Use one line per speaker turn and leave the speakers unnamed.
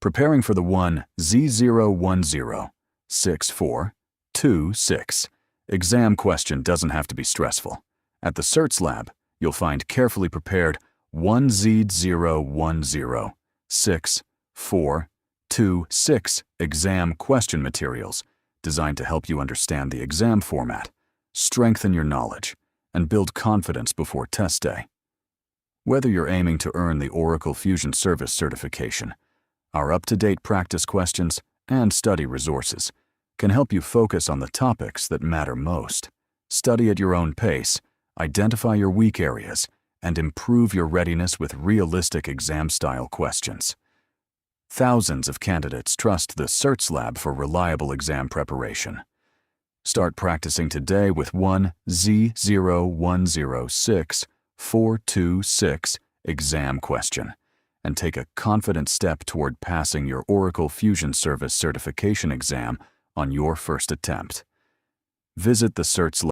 Preparing for the 1Z0-1064-26 exam question doesn't have to be stressful. At the CERTS Lab, you'll find carefully prepared 1Z0-1064-26 exam question materials designed to help you understand the exam format, strengthen your knowledge, and build confidence before test day. Whether you're aiming to earn the Oracle Fusion Service certification, our up-to-date practice questions and study resources can help you focus on the topics that matter most. Study at your own pace, identify your weak areas, and improve your readiness with realistic exam-style questions. Thousands of candidates trust the CERTS Lab for reliable exam preparation. Start practicing today with 1Z0-1064-26 exam question, and take a confident step toward passing your Oracle Fusion Service certification exam on your first attempt. Visit the CERTS Lab